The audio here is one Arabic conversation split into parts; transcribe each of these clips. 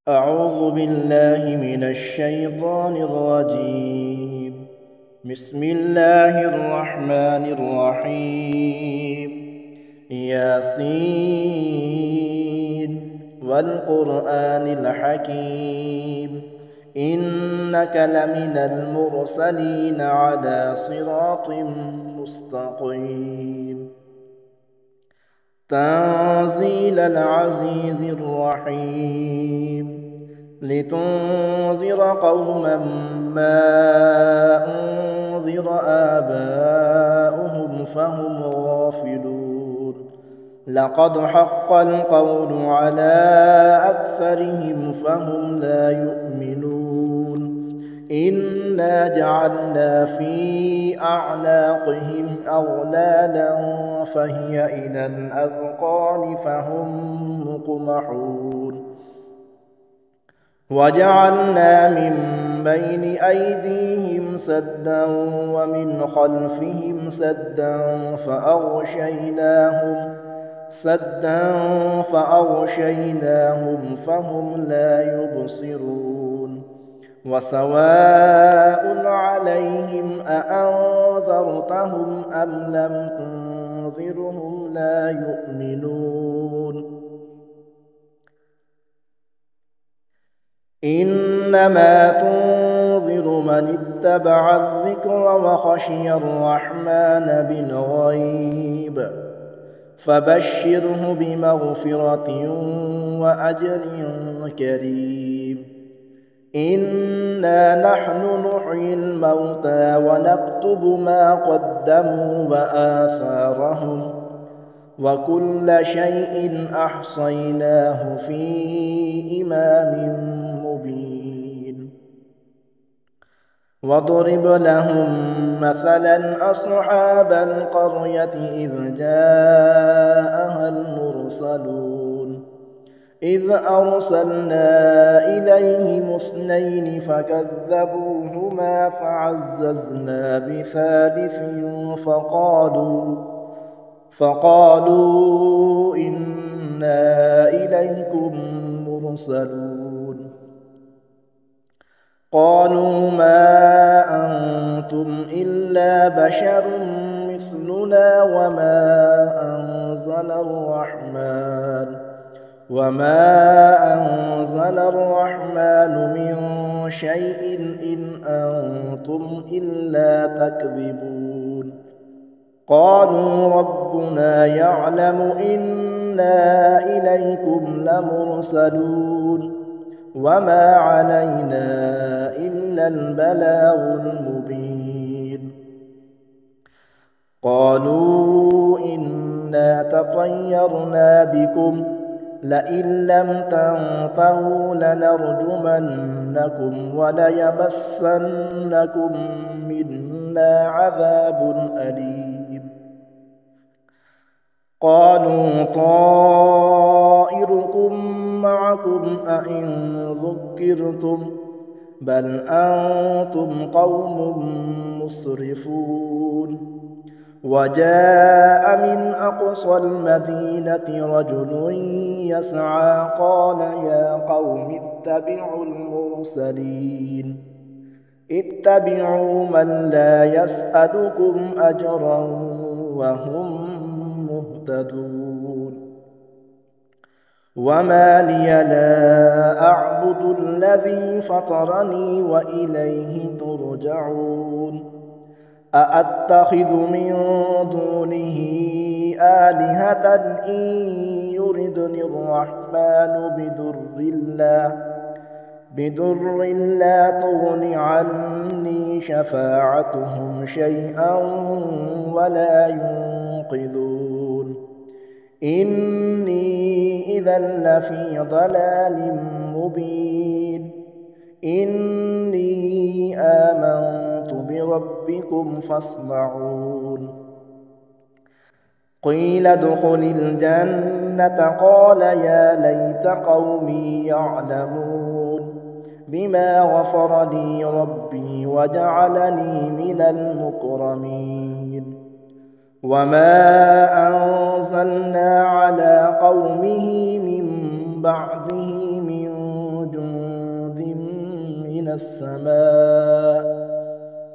أعوذ بالله من الشيطان الرجيم. بسم الله الرحمن الرحيم. ياسين والقرآن الحكيم إنك لمن المرسلين على صراط مستقيم. تنزيل العزيز الرحيم لتنذر قوما ما أنذر آباؤهم فهم غافلون. لقد حق القول على أكثرهم فهم لا يؤمنون. إنا جعلنا في أعناقهم أغلالا فهي إلى الأذقان فهم مقمحون. وجعلنا من بين أيديهم سدا ومن خلفهم فأغشيناهم فهم لا يبصرون. وسواء عليهم أأنذرتهم أم لم تنذرهم لا يؤمنون. إنما تنذر من اتبع الذكر وخشي الرحمن بالغيب فبشره بمغفرة وأجر كريم. إنا نحن نحيي الموتى ونكتب ما قدموا وآثارهم وكل شيء أحصيناه في إمام مبين. واضرب لهم مثلا أصحاب القرية إذ جاءها المرسلون. إذ أرسلنا إليهم اثنين فكذبوهما فعززنا بثالث فقالوا إنا إليكم مرسلون. قالوا ما أنتم إلا بشر مثلنا وما أنزل الرحمن من شيء إن أنتم إلا تكذبون. قالوا ربنا يعلم إنا إليكم لمرسلون وما علينا إلا البلاغ المبين. قالوا إنا تطيرنا بكم لئن لم تنتهوا لنرجمنكم وليمسنكم منا عذاب أليم. قالوا طائركم معكم أئن ذكرتم بل أنتم قوم مسرفون. وجاء من أقصى المدينة رجل يسعى قال يا قوم اتبعوا المرسلين اتبعوا من لا يسألكم أجرا وهم مهتدون. وما لي لا أعبد الذي فطرني وإليه ترجعون. أأتخذ من دونه آلهة إن يردني الرحمن بضر لا تغن عني شفاعتهم شيئا ولا ينقذون. إني إذا لفي ضلال مبين. إني آمنت بربكم فاسمعون. قيل ادخل الجنة قال يا ليت قومي يعلمون بما غفر لي ربي وجعلني من المكرمين. وما أنزلنا على قومه من بعده من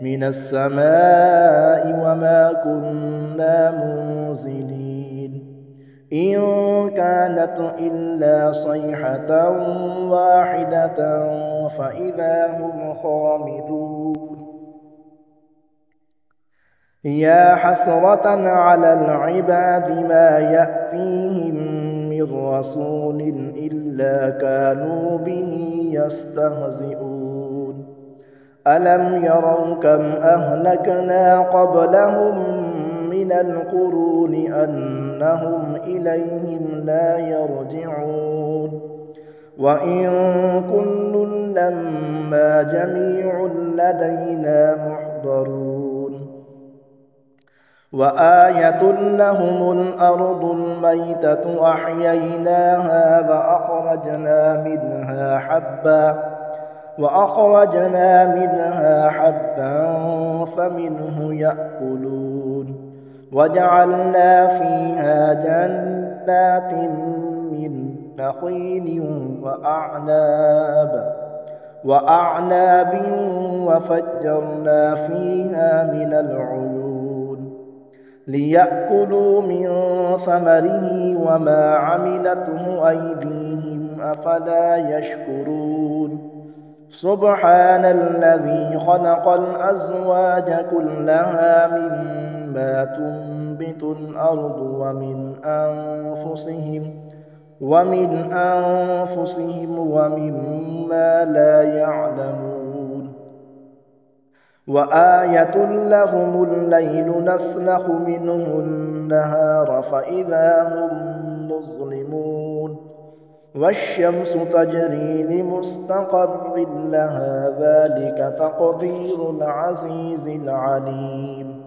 من السماء وما كنا منزلين إن كانت إلا صيحة واحدة فإذا هم خامدون يا حسرة على العباد ما يأتيهم من رسول إلا كانوا به يستهزئون ألم يروا كم أهلكنا قبلهم من القرون أنهم إليهم لا يرجعون وإن كل لما جميع لدينا محضرون وآية لهم الأرض الميتة أحييناها وأخرجنا منها حبا فمنه يأكلون وجعلنا فيها جنات من نخيل وأعناب وفجرنا فيها من العيون ليأكلوا من ثمره وما عملته أيديهم أفلا يشكرون سبحان الذي خلق الأزواج كلها مما تنبت الأرض ومن أنفسهم ومما لا يعلمون وآية لهم الليل نسلخ منه النهار فإذا هم مظلمون والشمس تجري لمستقر لها ذلك تقدير العزيز العليم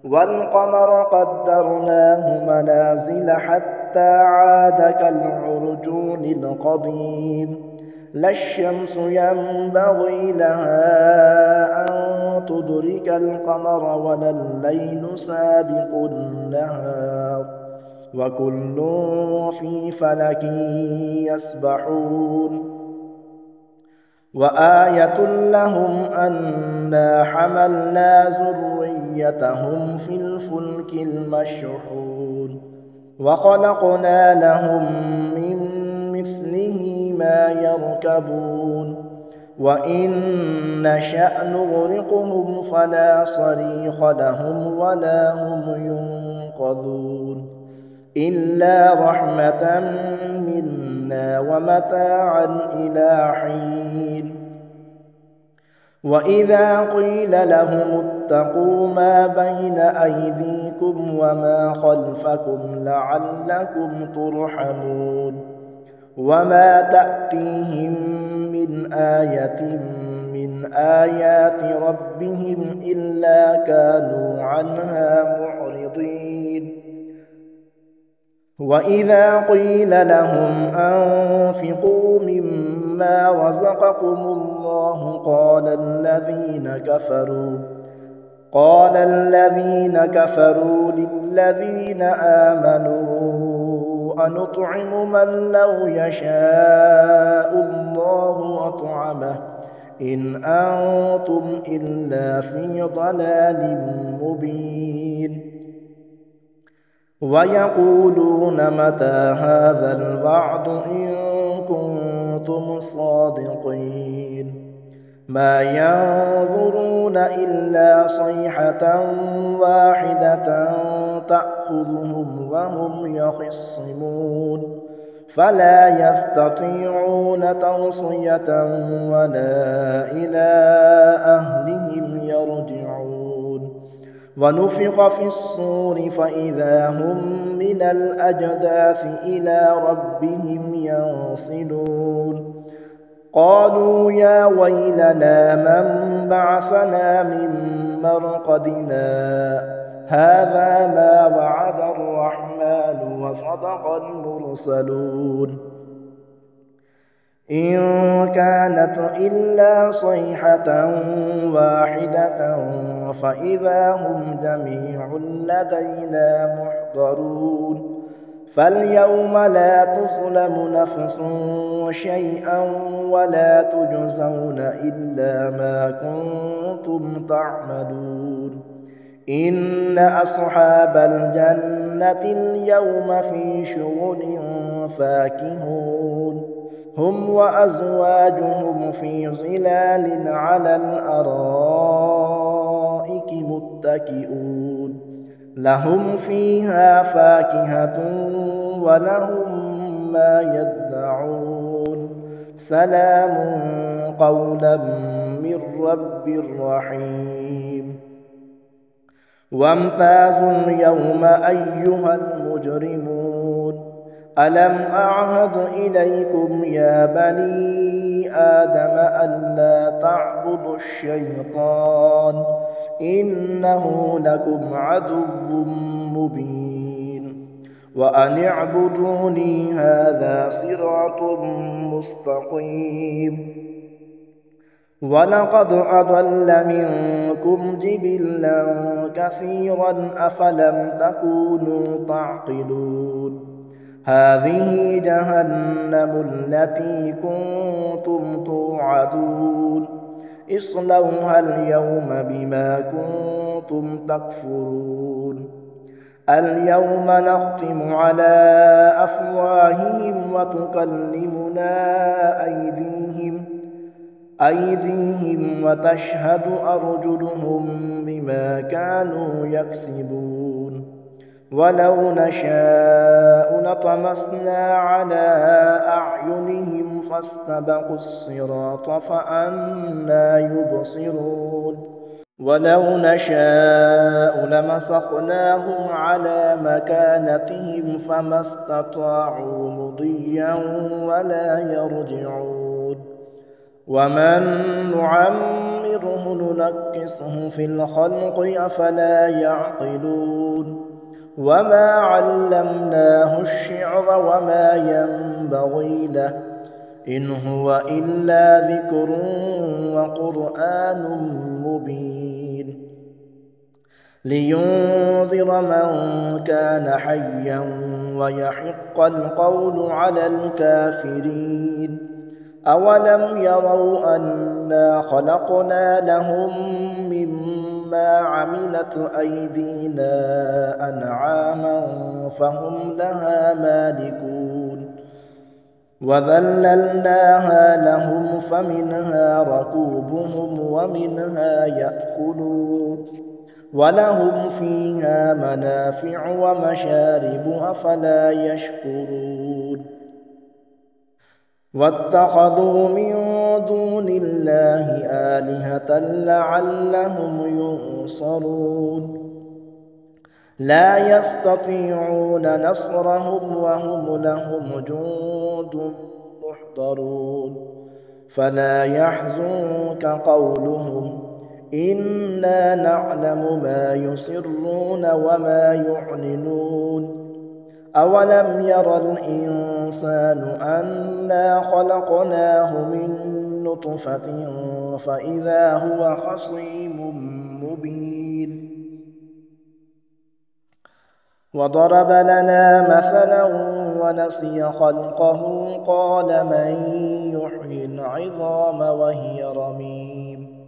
والقمر قدرناه منازل حتى عاد كالعرجون القديم لا الشمس ينبغي لها أن تدرك القمر ولا الليل سابق النهار وكل في فلك يسبحون وآية لهم أنا حملنا ذريتهم في الفلك المشحون وخلقنا لهم من مثله ما يركبون وإن نشأ نغرقهم فلا صريخ لهم ولا هم ينقذون إلا رحمة منا ومتاعا إلى حين وإذا قيل لهم اتقوا ما بين أيديكم وما خلفكم لعلكم ترحمون وما تأتيهم من آية من آيات ربهم إلا كانوا عنها معرضين وإذا قيل لهم أنفقوا مما رزقكم الله قال الذين كفروا للذين آمنوا أنطعم من لو يشاء الله أطعمه إن أنتم إلا في ضلال مبين ويقولون متى هذا الوعد إن كنتم صادقين ما ينظرون إلا صيحة واحدة تأخذهم وهم يخصمون فلا يستطيعون توصية ولا إلى أهلهم يرجعون ونفخ في الصور فإذا هم من الأجداث إلى ربهم ينصلون قالوا يا ويلنا من بعثنا من مرقدنا هذا ما وعد الرحمن وصدق المرسلون إن كانت إلا صيحة واحدة فإذا هم جميع لدينا محضرون فاليوم لا تظلم نفس شيئا ولا تجزون إلا ما كنتم تعملون إن أصحاب الجنة اليوم في شغل فاكهون هم وأزواجهم في ظلال على الأرائك متكئون لهم فيها فاكهة ولهم ما يدعون سلام قولا من رب رحيم وامتازوا اليوم أيها المجرمون ألم أعهد إليكم يا بني آدم ألا تعبدوا الشيطان إنه لكم عدو مبين وأن اعبدوني هذا صراط مستقيم ولقد أضل منكم جبلا كثيرا أفلم تكونوا تعقلون هذه جهنم التي كنتم توعدون اصلوها اليوم بما كنتم تكفرون اليوم نختم على أفواههم وتكلمنا أيديهم وتشهد أرجلهم بما كانوا يكسبون ولو نشاء لطمسنا على أعينهم فاستبقوا الصراط فأنى يبصرون ولو نشاء لمسخناهم على مكانتهم فما استطاعوا مضيا ولا يرجعون ومن نعمره ننكسه في الخلق أفلا يعقلون وما علمناه الشعر وما ينبغي له إن هو إلا ذكر وقرآن مبين لينذر من كان حيا ويحق القول على الكافرين أولم يروا أنا خلقنا لهم مما عملت أيدينا أنعاما فهم لها مالكون وذللناها لهم فمنها ركوبهم ومنها يأكلون ولهم فيها منافع ومشارب أفلا يشكرون واتخذوا من دون الله آلهة لعلهم ينصرون لا يستطيعون نصرهم وهم لهم جند محضرون فلا يحزنك قولهم إنا نعلم ما يسرون وما يعلنون أولم ير الإنسان أنا خلقناه من نطفة فإذا هو خصيم مبين وضرب لنا مثلا ونسي خلقه قال من يحيي العظام وهي رميم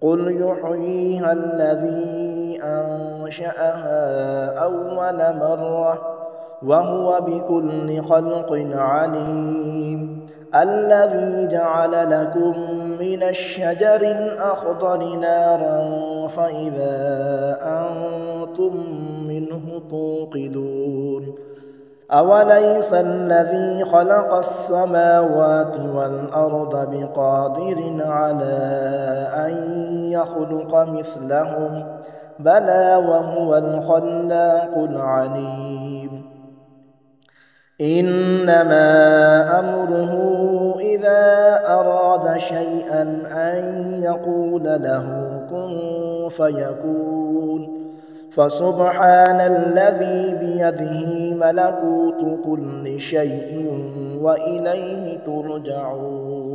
قل يحييها الذي أنشأها أول مرة وهو بكل خلق عليم الذي جعل لكم من الشجر الأخضر نارا فإذا أنتم منه توقدون أوليس الذي خلق السماوات والأرض بقادر على أن يخلق مثلهم بلى وهو الخلاق العليم إنما أمره إذا أراد شيئا أن يقول له كن فيكون فسبحان الذي بيده ملكوت كل شيء وإليه ترجعون